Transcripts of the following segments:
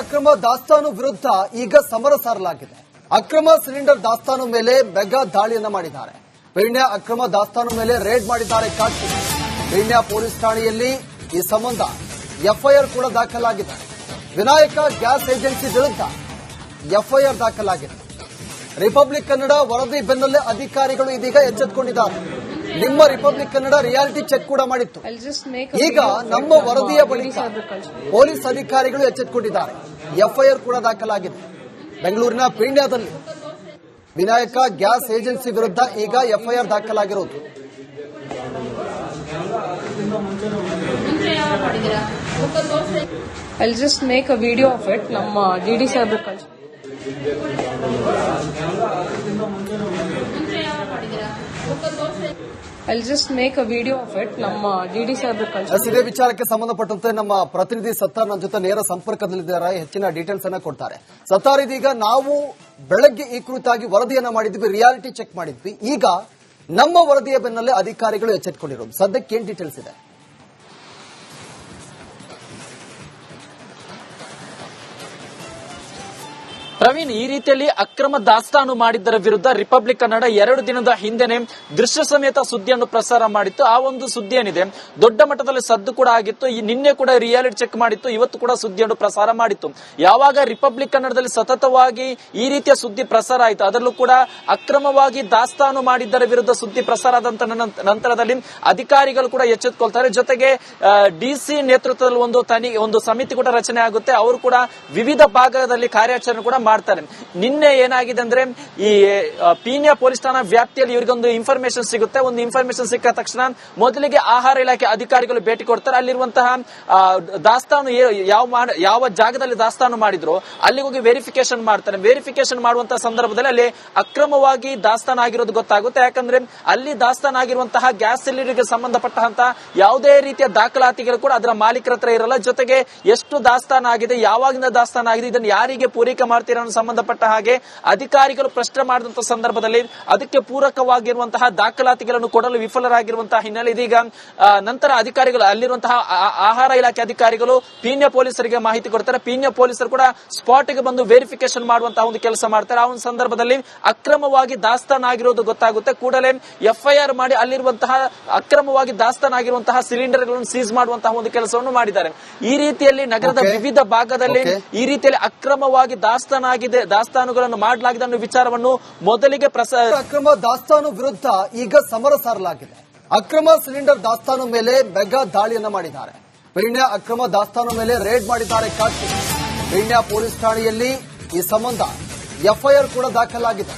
ಅಕ್ರಮ ದಾಸ್ತಾನು ವಿರುದ್ಧ ಈಗ ಸಮರ ಸಾರಲಾಗಿದೆ. ಅಕ್ರಮ ಸಿಲಿಂಡರ್ ದಾಸ್ತಾನು ಮೇಲೆ ಮೆಗಾ ದಾಳಿಯನ್ನ ಮಾಡಿದ್ದಾರೆ. ಪೀಣ್ಯ ಅಕ್ರಮ ದಾಸ್ತಾನು ಮೇಲೆ ರೇಡ್ ಮಾಡಿದ್ದಾರೆ ಖಾಸಗಿ. ಪೀಣ್ಯ ಪೊಲೀಸ್ ಠಾಣೆಯಲ್ಲಿ ಈ ಸಂಬಂಧ ಎಫ್ಐಆರ್ ಕೂಡ ದಾಖಲಾಗಿದೆ. ವಿನಾಯಕ ಗ್ಯಾಸ್ ಏಜೆನ್ಸಿ ವಿರುದ್ಧ ಎಫ್ಐಆರ್ ದಾಖಲಾಗಿದೆ. ರಿಪಬ್ಲಿಕ್ ಕನ್ನಡ ವರದಿ ಬೆನ್ನಲ್ಲೇ ಅಧಿಕಾರಿಗಳು ಇದೀಗ ಎಚ್ಚೆತ್ತುಕೊಂಡಿದ್ದಾರೆ. ನಿಮ್ಮ ರಿಪಬ್ಲಿಕ್ ಕನ್ನಡ ರಿಯಾಲಿಟಿ ಚೆಕ್ ಕೂಡ ಮಾಡಿತ್ತು. ಈಗ ನಮ್ಮ ವರದಿಯ ಬಳಿಕ ಪೊಲೀಸ್ ಅಧಿಕಾರಿಗಳು ಎಚ್ಚೆತ್ತುಕೊಂಡಿದ್ದಾರೆ. ಎಫ್ಐಆರ್ ಕೂಡ ದಾಖಲಾಗಿದೆ. ಬೆಂಗಳೂರಿನ ಪೀಣ್ಯದಲ್ಲಿ ವಿನಾಯಕ ಗ್ಯಾಸ್ ಏಜೆನ್ಸಿ ವಿರುದ್ಧ ಈಗ FIR ದಾಖಲಾಗಿರುವುದು. I'll just make a video of it. ನಮ್ಮ GD ಸಾಹೇಬ್ರು ಕಳಿಸಿ. I'll just make a video of it. ನಮ್ಮ GD ಸಾಹೇಬ್ರು ಕಳಿಸಿ. ಇದೇ ವಿಚಾರಕ್ಕೆ ಸಂಬಂಧಪಟ್ಟಂತೆ ನಮ್ಮ ಪ್ರತಿನಿಧಿ ಸತ್ತಾರ್ ನನ್ನ ಜೊತೆ ನೇರ ಸಂಪರ್ಕದಲ್ಲಿದ್ದಾರೆ. ಹೆಚ್ಚಿನ ಡೀಟೇಲ್ಸ್ ಅನ್ನ ಕೊಡ್ತಾರೆ. ಸತ್ತಾರ್, ಇದೀಗ ನಾವು ಬೆಳಗ್ಗೆ ಈ ಕುರಿತಾಗಿ ವರದಿಯನ್ನ ಮಾಡಿದ್ವಿ, ರಿಯಾಲಿಟಿ ಚೆಕ್ ಮಾಡಿದ್ವಿ. ಈಗ ನಮ್ಮ ವರದಿಯ ಬೆನ್ನಲ್ಲೇ ಅಧಿಕಾರಿಗಳು ಎಚ್ಚೆತ್ತುಕೊಂಡಿರೋದು. ಸದ್ಯಕ್ಕೆ ಏನ್ ಡೀಟೇಲ್ಸ್ ಇದೆ? ಪ್ರವೀಣ್, ಈ ರೀತಿಯಲ್ಲಿ ಅಕ್ರಮ ದಾಸ್ತಾನು ಮಾಡಿದ್ದರ ವಿರುದ್ಧ ರಿಪಬ್ಲಿಕ್ ಕನ್ನಡ 2 ದಿನದ ಹಿಂದೆನೆ ದೃಶ್ಯ ಸಮೇತ ಸುದ್ದಿಯನ್ನು ಪ್ರಸಾರ ಮಾಡಿತ್ತು. ಆ ಒಂದು ಸುದ್ದಿ ಏನಿದೆ ದೊಡ್ಡ ಮಟ್ಟದಲ್ಲಿ ಸದ್ದು ಕೂಡ ಆಗಿತ್ತು. ನಿನ್ನೆ ಕೂಡ ರಿಯಾಲಿಟಿ ಚೆಕ್ ಮಾಡಿತ್ತು, ಇವತ್ತು ಕೂಡ ಸುದ್ದಿಯನ್ನು ಪ್ರಸಾರ ಮಾಡಿತ್ತು. ಯಾವಾಗ ರಿಪಬ್ಲಿಕ್ ಕನ್ನಡದಲ್ಲಿ ಸತತವಾಗಿ ಈ ರೀತಿಯ ಸುದ್ದಿ ಪ್ರಸಾರ ಆಯಿತು, ಅದರಲ್ಲೂ ಕೂಡ ಅಕ್ರಮವಾಗಿ ದಾಸ್ತಾನು ಮಾಡಿದ್ದರ ವಿರುದ್ಧ ಸುದ್ದಿ ಪ್ರಸಾರ ಆದಂತ ನಂತರದಲ್ಲಿ ಅಧಿಕಾರಿಗಳು ಕೂಡ ಎಚ್ಚೆತ್ತುಕೊಳ್ತಾರೆ. ಜೊತೆಗೆ ಡಿಸಿ ನೇತೃತ್ವದಲ್ಲಿ ಒಂದು ಸಮಿತಿ ಕೂಡ ರಚನೆ ಆಗುತ್ತೆ. ಅವರು ಕೂಡ ವಿವಿಧ ಭಾಗದಲ್ಲಿ ಕಾರ್ಯಾಚರಣೆ ಕೂಡ ಮಾಡ್ತಾರೆ. ನಿನ್ನೆ ಏನಾಗಿದೆ ಅಂದ್ರೆ ಈ ಪೀಣ್ಯ ಪೊಲೀಸ್ ಠಾಣಾ ವ್ಯಾಪ್ತಿಯಲ್ಲಿ ಇವರಿಗೊಂದು ಇನ್ಫಾರ್ಮೇಶನ್ ಸಿಗುತ್ತೆ. ಒಂದು ಇನ್ಫಾರ್ಮೇಶನ್ ಸಿಕ್ಕ ತಕ್ಷಣ ಮೊದಲಿಗೆ ಆಹಾರ ಇಲಾಖೆ ಅಧಿಕಾರಿಗಳು ಭೇಟಿ ಕೊಡ್ತಾರೆ. ಅಲ್ಲಿರುವಂತಹ ದಾಸ್ತಾನು ಯಾವ ಜಾಗದಲ್ಲಿ ದಾಸ್ತಾನು ಮಾಡಿದ್ರು ಅಲ್ಲಿಗೆ ಹೋಗಿ ವೆರಿಫಿಕೇಶನ್ ಮಾಡ್ತಾರೆ. ವೆರಿಫಿಕೇಶನ್ ಮಾಡುವಂತಹ ಸಂದರ್ಭದಲ್ಲಿ ಅಲ್ಲಿ ಅಕ್ರಮವಾಗಿ ದಾಸ್ತಾನು ಆಗಿರೋದು ಗೊತ್ತಾಗುತ್ತೆ. ಯಾಕಂದ್ರೆ ಅಲ್ಲಿ ದಾಸ್ತಾನು ಆಗಿರುವಂತಹ ಗ್ಯಾಸ್ ಸಿಲಿಂಡರ್ಗೆ ಸಂಬಂಧಪಟ್ಟಂತಹ ಯಾವುದೇ ರೀತಿಯ ದಾಖಲಾತಿಗಳು ಕೂಡ ಅದರ ಮಾಲೀಕರ ಹತ್ರ ಇರಲ್ಲ. ಜೊತೆಗೆ ಎಷ್ಟು ದಾಸ್ತಾನು ಆಗಿದೆ, ಯಾವಾಗಿಂದ ದಾಸ್ತಾನು ಆಗಿದೆ, ಇದನ್ನು ಯಾರಿಗೆ ಪೂರೈಕೆ ಮಾಡ್ತೀರ ಸಂಬಂಧಪಟ್ಟ ಹಾಗೆ ಅಧಿಕಾರಿಗಳು ಪ್ರಶ್ನೆ ಮಾಡಿದಂತಹ ಸಂದರ್ಭದಲ್ಲಿ ಅದಕ್ಕೆ ಪೂರಕವಾಗಿರುವಂತಹ ದಾಖಲಾತಿಗಳನ್ನು ಕೊಡಲು ವಿಫಲರಾಗಿರುವಂತಹ ಹಿನ್ನೆಲೆ ಇದೀಗ ನಂತರ ಅಧಿಕಾರಿಗಳು ಅಲ್ಲಿರುವಂತಹ ಆಹಾರ ಇಲಾಖೆ ಅಧಿಕಾರಿಗಳು ಪೀಣ್ಯ ಪೊಲೀಸರಿಗೆ ಮಾಹಿತಿ ಕೊಡ್ತಾರೆ. ಪೀಣ್ಯ ಪೊಲೀಸರು ಕೂಡ ಸ್ಪಾಟ್ ಗೆ ಬಂದು ವೆರಿಫಿಕೇಶನ್ ಮಾಡುವಂತಹ ಒಂದು ಕೆಲಸ ಮಾಡ್ತಾರೆ. ಆ ಒಂದು ಸಂದರ್ಭದಲ್ಲಿ ಅಕ್ರಮವಾಗಿ ದಾಸ್ತಾನು ಆಗಿರೋದು ಗೊತ್ತಾಗುತ್ತೆ. ಕೂಡಲೇ ಎಫ್ಐಆರ್ ಮಾಡಿ ಅಲ್ಲಿರುವಂತಹ ಅಕ್ರಮವಾಗಿ ದಾಸ್ತಾನಾಗಿರುವಂತಹ ಸಿಲಿಂಡರ್ ಗಳನ್ನು ಸೀಸ್ ಮಾಡುವಂತಹ ಒಂದು ಕೆಲಸವನ್ನು ಮಾಡಿದ್ದಾರೆ. ಈ ರೀತಿಯಲ್ಲಿ ನಗರದ ವಿವಿಧ ಭಾಗದಲ್ಲಿ ಈ ರೀತಿಯಲ್ಲಿ ಅಕ್ರಮವಾಗಿ ದಾಸ್ತಾನುಗಳನ್ನು ಮಾಡಲಾಗಿದೆ ಅನ್ನೋ ವಿಚಾರವನ್ನು ಮೊದಲಿಗೆ ಅಕ್ರಮ ದಾಸ್ತಾನು ವಿರುದ್ಧ ಈಗ ಸಮರ ಸಾರಲಾಗಿದೆ. ಅಕ್ರಮ ಸಿಲಿಂಡರ್ ದಾಸ್ತಾನು ಮೇಲೆ ಮೆಗಾ ದಾಳಿಯನ್ನ ಮಾಡಿದ್ದಾರೆ. ಪೀಣ್ಯ ಅಕ್ರಮ ದಾಸ್ತಾನು ಮೇಲೆ ರೇಡ್ ಮಾಡಿದ್ದಾರೆ ಖಾಸಗಿ. ಪೀಣ್ಯ ಪೊಲೀಸ್ ಠಾಣೆಯಲ್ಲಿ ಈ ಸಂಬಂಧ ಎಫ್ಐಆರ್ ಕೂಡ ದಾಖಲಾಗಿದೆ.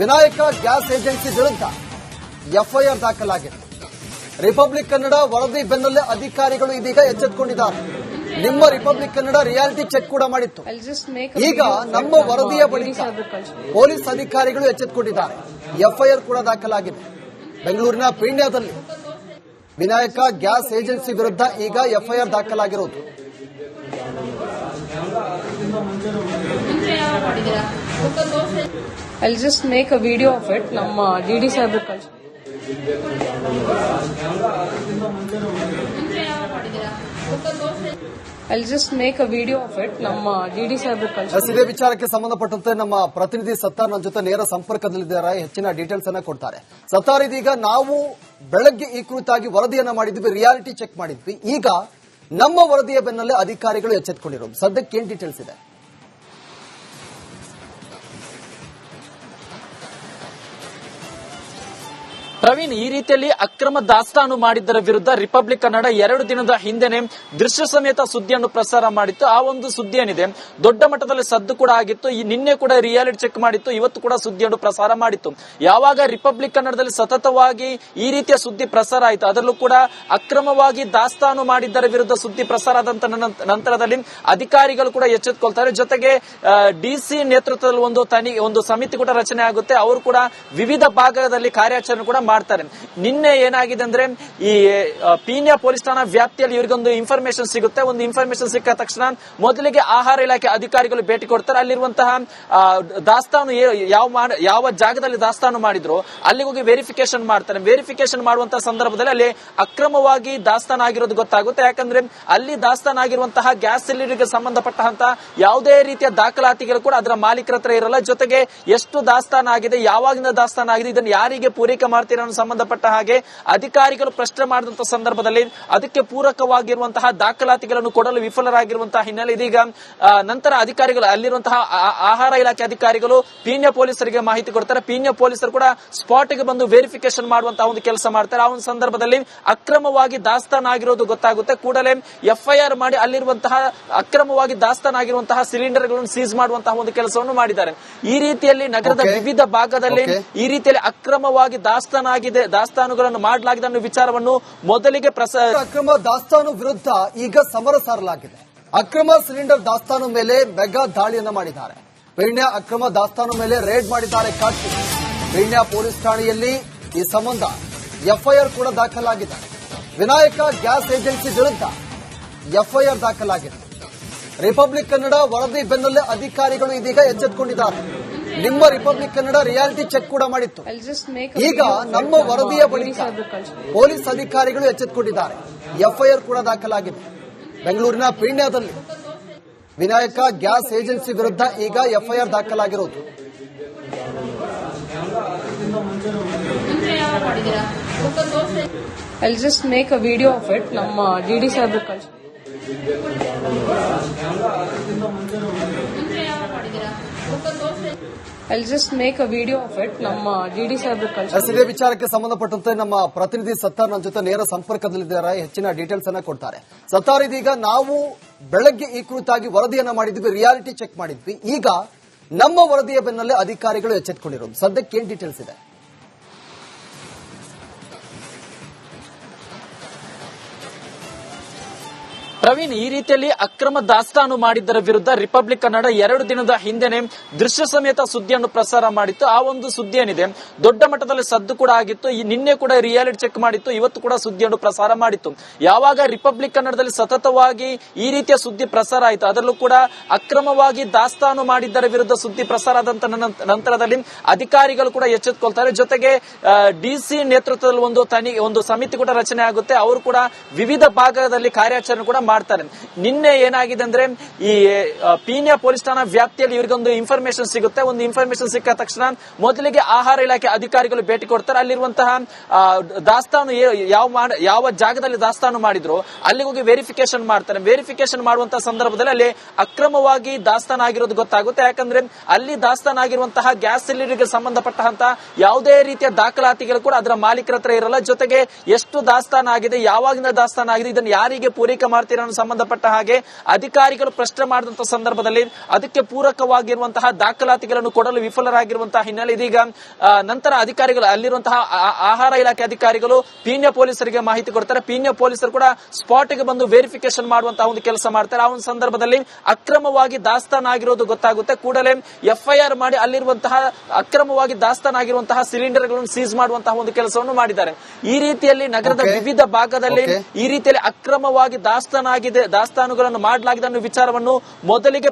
ವಿನಾಯಕ ಗ್ಯಾಸ್ ಏಜೆನ್ಸಿ ವಿರುದ್ಧ ಎಫ್ಐಆರ್ ದಾಖಲಾಗಿದೆ. ರಿಪಬ್ಲಿಕ್ ಕನ್ನಡ ವರದಿ ಬೆನ್ನಲ್ಲೇ ಅಧಿಕಾರಿಗಳು ಇದೀಗ ಎಚ್ಚೆತ್ತುಕೊಂಡಿದ್ದಾರೆ. ನಿಮ್ಮ ರಿಪಬ್ಲಿಕ್ ಕನ್ನಡ ರಿಯಾಲಿಟಿ ಚೆಕ್ ಕೂಡ ಮಾಡಿತ್ತು. ಈಗ ನಮ್ಮ ವರದಿಯ ಬಳಿಕ ಪೊಲೀಸ್ ಅಧಿಕಾರಿಗಳು ಎಚ್ಚೆತ್ತುಕೊಂಡಿದ್ದಾರೆ. ಎಫ್ಐಆರ್ ಕೂಡ ದಾಖಲಾಗಿದೆ. ಬೆಂಗಳೂರಿನ ಪೀಣ್ಯದಲ್ಲಿ ವಿನಾಯಕ ಗ್ಯಾಸ್ ಏಜೆನ್ಸಿ ವಿರುದ್ಧ ಈಗ FIR ದಾಖಲಾಗಿರುವುದು. I'll just make a video of it. ನಮ್ಮ GD ಸಾಹೇಬ್ರು ಕಳಿಸಿ. I'll just make a video of it. ನಮ್ಮ GD ಸಾಹೇಬ್ರು ಕಳಿಸಿ. ಇದೇ ವಿಚಾರಕ್ಕೆ ಸಂಬಂಧಪಟ್ಟಂತೆ ನಮ್ಮ ಪ್ರತಿನಿಧಿ ಸತ್ತಾರ್ ನನ್ನ ಜೊತೆ ನೇರ ಸಂಪರ್ಕದಲ್ಲಿದ್ದಾರೆ. ಹೆಚ್ಚಿನ ಡೀಟೇಲ್ಸ್ ಅನ್ನ ಕೊಡ್ತಾರೆ. ಸತ್ತಾರ್, ಇದೀಗ ನಾವು ಬೆಳಗ್ಗೆ ಈ ಕುರಿತಾಗಿ ವರದಿಯನ್ನ ಮಾಡಿದ್ವಿ, ರಿಯಾಲಿಟಿ ಚೆಕ್ ಮಾಡಿದ್ವಿ. ಈಗ ನಮ್ಮ ವರದಿಯ ಬೆನ್ನಲ್ಲೇ ಅಧಿಕಾರಿಗಳು ಎಚ್ಚೆತ್ತುಕೊಂಡಿರೋದು. ಸದ್ಯಕ್ಕೆ ಏನ್ ಡೀಟೇಲ್ಸ್ ಇದೆ? ಪ್ರವೀಣ್, ಈ ರೀತಿಯಲ್ಲಿ ಅಕ್ರಮ ದಾಸ್ತಾನು ಮಾಡಿದ್ದರ ವಿರುದ್ಧ ರಿಪಬ್ಲಿಕ್ ಕನ್ನಡ 2 ದಿನದ ಹಿಂದೆನೆ ದೃಶ್ಯ ಸಮೇತ ಸುದ್ದಿಯನ್ನು ಪ್ರಸಾರ ಮಾಡಿತ್ತು. ಆ ಒಂದು ಸುದ್ದಿ ಏನಿದೆ ದೊಡ್ಡ ಮಟ್ಟದಲ್ಲಿ ಸದ್ದು ಕೂಡ ಆಗಿತ್ತು. ನಿನ್ನೆ ಕೂಡ ರಿಯಾಲಿಟಿ ಚೆಕ್ ಮಾಡಿತ್ತು, ಇವತ್ತು ಕೂಡ ಸುದ್ದಿಯನ್ನು ಪ್ರಸಾರ ಮಾಡಿತ್ತು. ಯಾವಾಗ ರಿಪಬ್ಲಿಕ್ ಕನ್ನಡದಲ್ಲಿ ಸತತವಾಗಿ ಈ ರೀತಿಯ ಸುದ್ದಿ ಪ್ರಸಾರ ಆಯಿತು, ಅದರಲ್ಲೂ ಕೂಡ ಅಕ್ರಮವಾಗಿ ದಾಸ್ತಾನು ಮಾಡಿದ್ದರ ವಿರುದ್ಧ ಸುದ್ದಿ ಪ್ರಸಾರ ಆದಂತ ನಂತರದಲ್ಲಿ ಅಧಿಕಾರಿಗಳು ಕೂಡ ಎಚ್ಚೆತ್ತುಕೊಳ್ತಾರೆ. ಜೊತೆಗೆ ಡಿಸಿ ನೇತೃತ್ವದಲ್ಲಿ ಒಂದು ಸಮಿತಿ ಕೂಡ ರಚನೆ ಆಗುತ್ತೆ. ಅವರು ಕೂಡ ವಿವಿಧ ಭಾಗದಲ್ಲಿ ಕಾರ್ಯಾಚರಣೆ ಕೂಡ ಮಾಡ್ತಾರೆ. ನಿನ್ನೆ ಏನಾಗಿದೆ ಅಂದ್ರೆ ಈ ಪೀಣ್ಯ ಪೊಲೀಸ್ ಠಾಣಾ ವ್ಯಾಪ್ತಿಯಲ್ಲಿ ಇವರಿಗೊಂದು ಇನ್ಫಾರ್ಮೇಶನ್ ಸಿಗುತ್ತೆ. ಒಂದು ಇನ್ಫಾರ್ಮೇಶನ್ ಸಿಕ್ಕ ತಕ್ಷಣ ಮೊದಲಿಗೆ ಆಹಾರ ಇಲಾಖೆ ಅಧಿಕಾರಿಗಳು ಭೇಟಿ ಕೊಡ್ತಾರೆ. ಅಲ್ಲಿರುವಂತಹ ದಾಸ್ತಾನು ಯಾವ ಜಾಗದಲ್ಲಿ ದಾಸ್ತಾನು ಮಾಡಿದ್ರು ಅಲ್ಲಿಗೆ ಹೋಗಿ ವೆರಿಫಿಕೇಶನ್ ಮಾಡ್ತಾರೆ. ವೆರಿಫಿಕೇಶನ್ ಮಾಡುವಂತಹ ಸಂದರ್ಭದಲ್ಲಿ ಅಲ್ಲಿ ಅಕ್ರಮವಾಗಿ ದಾಸ್ತಾನು ಆಗಿರೋದು ಗೊತ್ತಾಗುತ್ತೆ. ಯಾಕಂದ್ರೆ ಅಲ್ಲಿ ದಾಸ್ತಾನು ಆಗಿರುವಂತಹ ಗ್ಯಾಸ್ ಸಿಲಿಂಡರ್ಗೆ ಸಂಬಂಧಪಟ್ಟಂತಹ ಯಾವುದೇ ರೀತಿಯ ದಾಖಲಾತಿಗಳು ಕೂಡ ಅದರ ಮಾಲೀಕರ ಹತ್ರ ಇರಲ್ಲ. ಜೊತೆಗೆ ಎಷ್ಟು ದಾಸ್ತಾನು ಆಗಿದೆ, ಯಾವಾಗಿಂದ ದಾಸ್ತಾನು ಆಗಿದೆ, ಇದನ್ನು ಯಾರಿಗೆ ಪೂರೈಕೆ ಮಾಡ್ತೀರಾ ಅನ್ನೋ ಸಂಬಂಧಪಟ್ಟ ಹಾಗೆ ಅಧಿಕಾರಿಗಳು ಪ್ರಶ್ನೆ ಮಾಡಿದಂತಹ ಸಂದರ್ಭದಲ್ಲಿ ಅದಕ್ಕೆ ಪೂರಕವಾಗಿರುವಂತಹ ದಾಖಲಾತಿಗಳನ್ನು ಕೊಡಲು ವಿಫಲರಾಗಿರುವಂತಹ ಹಿನ್ನೆಲೆ ಇದೀಗ ನಂತರ ಅಧಿಕಾರಿಗಳು ಅಲ್ಲಿರುವಂತಹ ಆಹಾರ ಇಲಾಖೆ ಅಧಿಕಾರಿಗಳು ಪೀಣ್ಯ ಪೊಲೀಸರಿಗೆ ಮಾಹಿತಿ ಕೊಡ್ತಾರೆ. ಪೀಣ್ಯ ಪೊಲೀಸರು ಕೂಡ ಸ್ಪಾಟ್ ಗೆ ಬಂದು ವೆರಿಫಿಕೇಶನ್ ಮಾಡುವಂತಹ ಒಂದು ಕೆಲಸ ಮಾಡ್ತಾರೆ. ಆ ಒಂದು ಸಂದರ್ಭದಲ್ಲಿ ಅಕ್ರಮವಾಗಿ ದಾಸ್ತಾನು ಆಗಿರೋದು ಗೊತ್ತಾಗುತ್ತೆ. ಕೂಡಲೇ ಎಫ್ಐಆರ್ ಮಾಡಿ ಅಲ್ಲಿರುವಂತಹ ಅಕ್ರಮವಾಗಿ ದಾಸ್ತಾನಾಗಿರುವಂತಹ ಸಿಲಿಂಡರ್ ಗಳನ್ನು ಸೀಸ್ ಮಾಡುವಂತಹ ಒಂದು ಕೆಲಸವನ್ನು ಮಾಡಿದ್ದಾರೆ. ಈ ರೀತಿಯಲ್ಲಿ ನಗರದ ವಿವಿಧ ಭಾಗದಲ್ಲಿ ಈ ರೀತಿಯಲ್ಲಿ ಅಕ್ರಮವಾಗಿ ದಾಸ್ತಾನುಗಳನ್ನು ಮಾಡಲಾಗಿದೆ ಅನ್ನೋ ವಿಚಾರವನ್ನು ಮೊದಲಿಗೆ ಅಕ್ರಮ ದಾಸ್ತಾನು ವಿರುದ್ಧ ಈಗ ಸಮರ ಸಾರಲಾಗಿದೆ. ಅಕ್ರಮ ಸಿಲಿಂಡರ್ ದಾಸ್ತಾನು ಮೇಲೆ ಮೆಗಾ ದಾಳಿಯನ್ನ ಮಾಡಿದ್ದಾರೆ. ಪೀಣ್ಯ ಅಕ್ರಮ ದಾಸ್ತಾನು ಮೇಲೆ ರೇಡ್ ಮಾಡಿದ್ದಾರೆ ಖಾಸಗಿ. ಪೀಣ್ಯ ಪೊಲೀಸ್ ಠಾಣೆಯಲ್ಲಿ ಈ ಸಂಬಂಧ ಎಫ್ಐಆರ್ ಕೂಡ ದಾಖಲಾಗಿದೆ. ವಿನಾಯಕ ಗ್ಯಾಸ್ ಏಜೆನ್ಸಿ ವಿರುದ್ಧ ಎಫ್ಐಆರ್ ದಾಖಲಾಗಿದೆ. ರಿಪಬ್ಲಿಕ್ ಕನ್ನಡ ವರದಿ ಬೆನ್ನಲ್ಲೇ ಅಧಿಕಾರಿಗಳು ಇದೀಗ ಎಚ್ಚೆತ್ತುಕೊಂಡಿದ್ದಾರೆ. ನಿಮ್ಮ ರಿಪಬ್ಲಿಕ್ ಕನ್ನಡ ರಿಯಾಲಿಟಿ ಚೆಕ್ ಕೂಡ ಮಾಡಿತ್ತು. ಈಗ ನಮ್ಮ ವರದಿಯ ಬಳಿಕ ಪೊಲೀಸ್ ಅಧಿಕಾರಿಗಳು ಎಚ್ಚೆತ್ತುಕೊಂಡಿದ್ದಾರೆ. ಎಫ್ಐಆರ್ ಕೂಡ ದಾಖಲಾಗಿದೆ. ಬೆಂಗಳೂರಿನ ಪೀಣ್ಯದಲ್ಲಿ ವಿನಾಯಕ ಗ್ಯಾಸ್ ಏಜೆನ್ಸಿ ವಿರುದ್ಧ ಈಗ ಎಫ್ಐಆರ್ ದಾಖಲಾಗಿರೋದು. I'll just make a video of it. ನಮ್ಮ ಡಿಡಿ ಸಾಹೇಬ್ರು ಕಳ್ಸಿ. I'll just make a video of it. ನಮ್ಮ ಡಿಡಿ ಸಾಹೇಬ್ರು ಕಳ್ಸಿ. ಇದೇ ವಿಚಾರಕ್ಕೆ ಸಂಬಂಧಪಟ್ಟಂತೆ ನಮ್ಮ ಪ್ರತಿನಿಧಿ ಸತ್ತಾರ್ ನನ್ನ ಜೊತೆ ನೇರ ಸಂಪರ್ಕದಲ್ಲಿದ್ದಾರೆ. ಹೆಚ್ಚಿನ ಡೀಟೇಲ್ಸ್ ಅನ್ನ ಕೊಡ್ತಾರೆ. ಸತ್ತಾರ್, ಇದೀಗ ನಾವು ಬೆಳಗ್ಗೆ ಈ ಕುರಿತಾಗಿ ವರದಿಯನ್ನ ಮಾಡಿದ್ವಿ, ರಿಯಾಲಿಟಿ ಚೆಕ್ ಮಾಡಿದ್ವಿ. ಈಗ ನಮ್ಮ ವರದಿಯ ಬೆನ್ನಲ್ಲೇ ಅಧಿಕಾರಿಗಳು ಎಚ್ಚೆತ್ತುಕೊಂಡಿರೋದು. ಸದ್ಯಕ್ಕೆ ಏನ್ ಡೀಟೇಲ್ಸ್ ಇದೆ? ಪ್ರವೀಣ್, ಈ ರೀತಿಯಲ್ಲಿ ಅಕ್ರಮ ದಾಸ್ತಾನು ಮಾಡಿದ್ದರ ವಿರುದ್ಧ ರಿಪಬ್ಲಿಕ್ ಕನ್ನಡ 2 ದಿನದ ಹಿಂದೆನೆ ದೃಶ್ಯ ಸಮೇತ ಸುದ್ದಿಯನ್ನು ಪ್ರಸಾರ ಮಾಡಿತ್ತು. ಆ ಒಂದು ಸುದ್ದಿ ಏನಿದೆ ದೊಡ್ಡ ಮಟ್ಟದಲ್ಲಿ ಸದ್ದು ಕೂಡ ಆಗಿತ್ತು. ನಿನ್ನೆ ಕೂಡ ರಿಯಾಲಿಟಿ ಚೆಕ್ ಮಾಡಿತ್ತು, ಇವತ್ತು ಕೂಡ ಸುದ್ದಿಯನ್ನು ಪ್ರಸಾರ ಮಾಡಿತ್ತು. ಯಾವಾಗ ರಿಪಬ್ಲಿಕ್ ಕನ್ನಡದಲ್ಲಿ ಸತತವಾಗಿ ಈ ರೀತಿಯ ಸುದ್ದಿ ಪ್ರಸಾರ ಆಯಿತು, ಅದರಲ್ಲೂ ಕೂಡ ಅಕ್ರಮವಾಗಿ ದಾಸ್ತಾನು ಮಾಡಿದ್ದರ ವಿರುದ್ಧ ಸುದ್ದಿ ಪ್ರಸಾರ ಆದಂತ ನಂತರದಲ್ಲಿ ಅಧಿಕಾರಿಗಳು ಕೂಡ ಎಚ್ಚೆತ್ತುಕೊಳ್ತಾರೆ. ಜೊತೆಗೆ ಡಿಸಿ ನೇತೃತ್ವದಲ್ಲಿ ಒಂದು ಸಮಿತಿ ಕೂಡ ರಚನೆ ಆಗುತ್ತೆ. ಅವರು ಕೂಡ ವಿವಿಧ ಭಾಗದಲ್ಲಿ ಕಾರ್ಯಾಚರಣೆ ಕೂಡ ಮಾಡ್ತಾರೆ. ನಿನ್ನೆ ಏನಾಗಿದೆ ಅಂದ್ರೆ ಈ ಪೀಣ್ಯ ಪೊಲೀಸ್ ಠಾಣಾ ವ್ಯಾಪ್ತಿಯಲ್ಲಿ ಇವರಿಗೊಂದು ಇನ್ಫಾರ್ಮೇಶನ್ ಸಿಗುತ್ತೆ. ಒಂದು ಇನ್ಫಾರ್ಮೇಶನ್ ಸಿಕ್ಕ ತಕ್ಷಣ ಮೊದಲಿಗೆ ಆಹಾರ ಇಲಾಖೆ ಅಧಿಕಾರಿಗಳು ಭೇಟಿ ಕೊಡ್ತಾರೆ. ಅಲ್ಲಿರುವಂತಹ ದಾಸ್ತಾನು ಯಾವ ಜಾಗದಲ್ಲಿ ದಾಸ್ತಾನು ಮಾಡಿದ್ರು ಅಲ್ಲಿಗೆ ಹೋಗಿ ವೆರಿಫಿಕೇಶನ್ ಮಾಡ್ತಾರೆ. ವೆರಿಫಿಕೇಶನ್ ಮಾಡುವಂತಹ ಸಂದರ್ಭದಲ್ಲಿ ಅಲ್ಲಿ ಅಕ್ರಮವಾಗಿ ದಾಸ್ತಾನು ಆಗಿರೋದು ಗೊತ್ತಾಗುತ್ತೆ. ಯಾಕಂದ್ರೆ ಅಲ್ಲಿ ದಾಸ್ತಾನು ಆಗಿರುವಂತಹ ಗ್ಯಾಸ್ ಸಿಲಿಂಡರ್ಗೆ ಸಂಬಂಧಪಟ್ಟಂತಹ ಯಾವುದೇ ರೀತಿಯ ದಾಖಲಾತಿಗಳು ಕೂಡ ಅದರ ಮಾಲೀಕರ ಹತ್ರ ಇರಲ್ಲ. ಜೊತೆಗೆ ಎಷ್ಟು ದಾಸ್ತಾನು ಆಗಿದೆ, ಯಾವಾಗಿಂದ ದಾಸ್ತಾನು ಆಗಿದೆ, ಇದನ್ನು ಯಾರಿಗೆ ಪೂರೈಕೆ ಮಾಡ್ತೀರಾ ಸಂಬಂಧಪಟ್ಟ ಹಾಗೆ ಅಧಿಕಾರಿಗಳು ಪ್ರಶ್ನೆ ಮಾಡಿದಂತಹ ಸಂದರ್ಭದಲ್ಲಿ ಅದಕ್ಕೆ ಪೂರಕವಾಗಿರುವಂತಹ ದಾಖಲಾತಿಗಳನ್ನು ಕೊಡಲು ವಿಫಲರಾಗಿರುವಂತಹ ಹಿನ್ನೆಲೆ ಇದೀಗ ನಂತರ ಅಧಿಕಾರಿಗಳು ಅಲ್ಲಿರುವಂತಹ ಆಹಾರ ಇಲಾಖೆ ಅಧಿಕಾರಿಗಳು ಪೀಣ್ಯ ಪೊಲೀಸರಿಗೆ ಮಾಹಿತಿ ಕೊಡ್ತಾರೆ. ಪೀಣ್ಯ ಪೊಲೀಸರು ಕೂಡ ಸ್ಪಾಟ್ ಗೆ ಬಂದು ವೆರಿಫಿಕೇಶನ್ ಮಾಡುವಂತಹ ಒಂದು ಕೆಲಸ ಮಾಡ್ತಾರೆ. ಆ ಒಂದು ಸಂದರ್ಭದಲ್ಲಿ ಅಕ್ರಮವಾಗಿ ದಾಸ್ತಾನು ಆಗಿರೋದು ಗೊತ್ತಾಗುತ್ತೆ. ಕೂಡಲೇ ಎಫ್ಐಆರ್ ಮಾಡಿ ಅಲ್ಲಿರುವಂತಹ ಅಕ್ರಮವಾಗಿ ದಾಸ್ತಾನಾಗಿರುವಂತಹ ಸಿಲಿಂಡರ್ ಗಳನ್ನು ಸೀಸ್ ಮಾಡುವಂತಹ ಒಂದು ಕೆಲಸವನ್ನು ಮಾಡಿದ್ದಾರೆ. ಈ ರೀತಿಯಲ್ಲಿ ನಗರದ ವಿವಿಧ ಭಾಗದಲ್ಲಿ ಈ ರೀತಿಯಲ್ಲಿ ಅಕ್ರಮವಾಗಿ ದಾಸ್ತಾನುಗಳನ್ನು ಮಾಡಲಾಗಿದೆ ಅನ್ನೋ ವಿಚಾರವನ್ನು ಮೊದಲಿಗೆ